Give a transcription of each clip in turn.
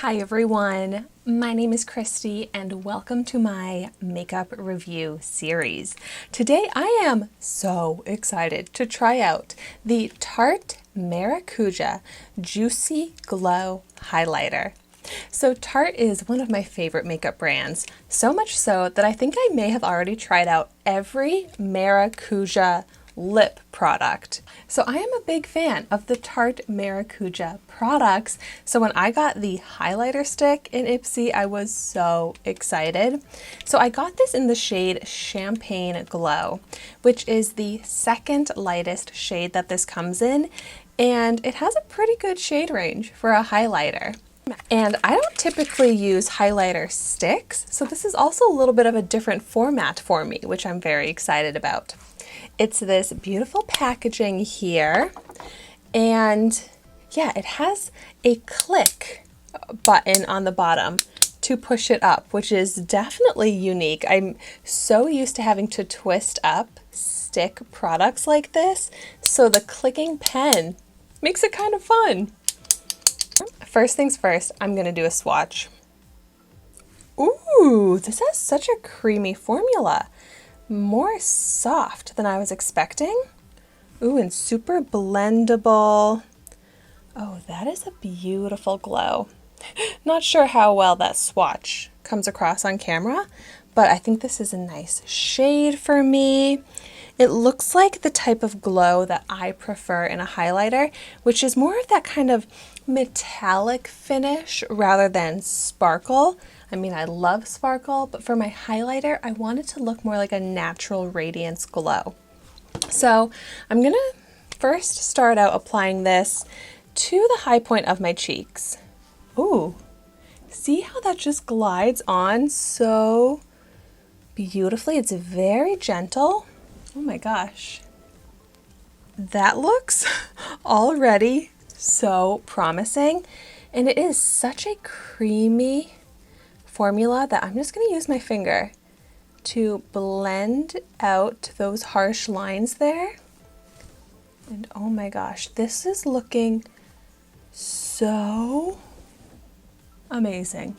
Hi everyone, my name is Christy and welcome to my makeup review series. Today I am so excited to try out the Tarte Maracuja Juicy Glow Highlighter. So Tarte is one of my favorite makeup brands, so much so that I think I may have already tried out every Maracuja lip product. So I am a big fan of the Tarte Maracuja products. So when I got the highlighter stick in Ipsy, I was so excited. So I got this in the shade Champagne Glow, which is the second lightest shade that this comes in. And it has a pretty good shade range for a highlighter. And I don't typically use highlighter sticks, so this is also a little bit of a different format for me, which I'm very excited about. It's this beautiful packaging here, and yeah, it has a click button on the bottom to push it up, which is definitely unique. I'm so used to having to twist up stick products like this, so the clicking pen makes it kind of fun. First things first, I'm gonna do a swatch. Ooh, this has such a creamy formula. More soft than I was expecting. Ooh, and super blendable. Oh, that is a beautiful glow. Not sure how well that swatch comes across on camera, but I think this is a nice shade for me. It looks like the type of glow that I prefer in a highlighter, which is more of that kind of metallic finish rather than sparkle. I mean, I love sparkle, but for my highlighter, I want it to look more like a natural radiance glow. So I'm gonna first start out applying this to the high point of my cheeks. Ooh, see how that just glides on so beautifully? It's very gentle. Oh my gosh. That looks already so promising. And it is such a creamy formula that I'm just going to use my finger to blend out those harsh lines there. And oh my gosh, this is looking so amazing.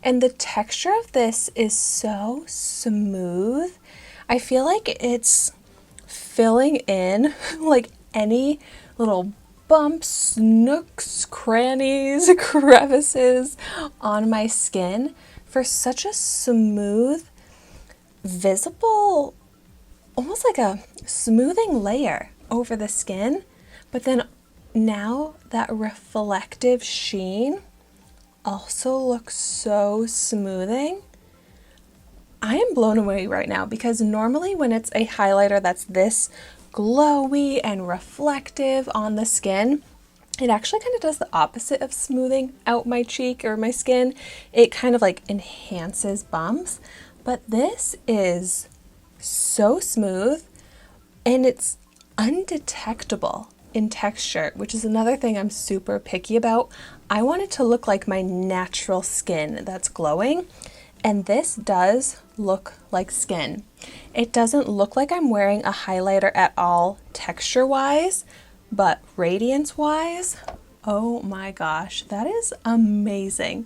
And the texture of this is so smooth. I feel like it's filling in like any little bumps, nooks, crannies, crevices on my skin for such a smooth, visible, almost like a smoothing layer over the skin. But then now that reflective sheen also looks so smoothing. I am blown away right now because normally when it's a highlighter that's this glowy and reflective on the skin, it actually kind of does the opposite of smoothing out my cheek or my skin. It kind of like enhances bumps, but this is so smooth and it's undetectable in texture, which is another thing I'm super picky about. I want it to look like my natural skin that's glowing. And this does look like skin. It doesn't look like I'm wearing a highlighter at all texture-wise, but radiance-wise, oh my gosh, that is amazing.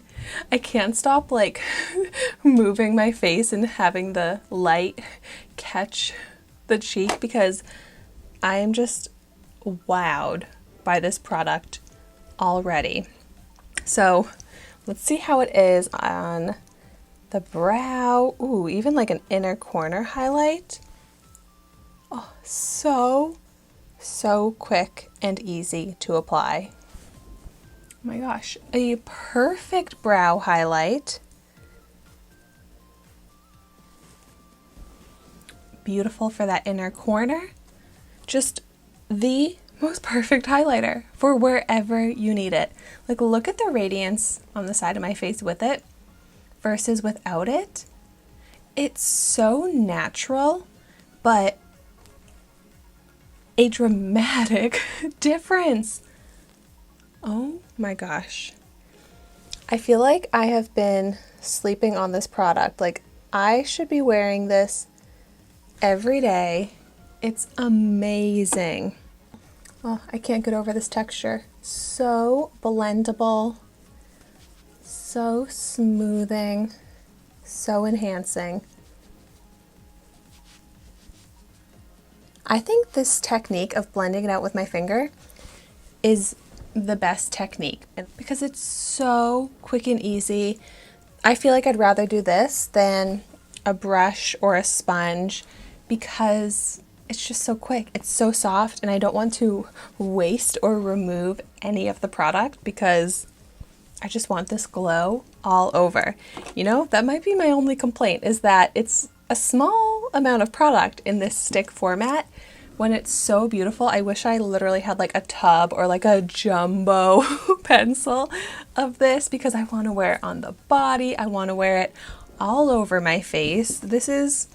I can't stop like moving my face and having the light catch the cheek because I am just wowed by this product already. So let's see how it is on the brow. Ooh, even like an inner corner highlight. Oh, so quick and easy to apply. Oh my gosh, a perfect brow highlight. Beautiful for that inner corner. Just the most perfect highlighter for wherever you need it. Like, look at the radiance on the side of my face with it versus without it. It's so natural, but a dramatic difference. Oh my gosh. I feel like I have been sleeping on this product. Like, I should be wearing this every day. It's amazing. Oh, I can't get over this texture. So blendable so smoothing, so enhancing. I think this technique of blending it out with my finger is the best technique because it's so quick and easy. I feel like I'd rather do this than a brush or a sponge because it's just so quick. It's so soft, and I don't want to waste or remove any of the product because I just want this glow all over. You know, that might be my only complaint, is that it's a small amount of product in this stick format. When it's so beautiful, I wish I literally had like a tub or like a jumbo pencil of this because I want to wear it on the body. I want to wear it all over my face. This is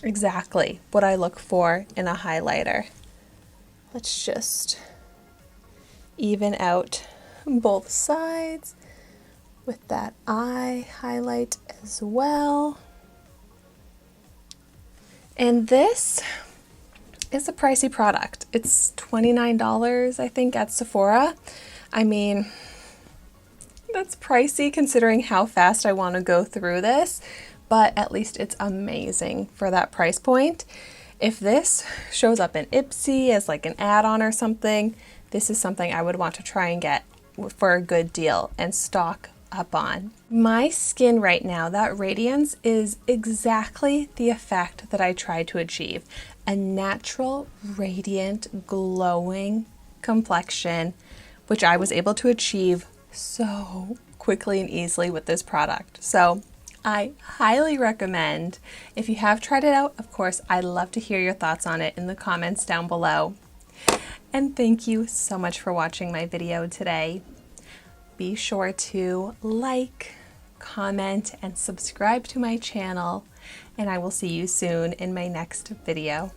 exactly what I look for in a highlighter. Let's just even out both sides with that eye highlight as well. And this is a pricey product. It's $29, I think, at Sephora. I mean, that's pricey considering how fast I want to go through this, but at least it's amazing for that price point. If this shows up in Ipsy as like an add-on or something, this is something I would want to try and get for a good deal and stock up on. My skin right now, that radiance is exactly the effect that I tried to achieve. A natural, radiant, glowing complexion, which I was able to achieve so quickly and easily with this product. So I highly recommend. If you have tried it out, of course, I'd love to hear your thoughts on it in the comments down below. And thank you so much for watching my video today. Be sure to like, comment, and subscribe to my channel, and I will see you soon in my next video.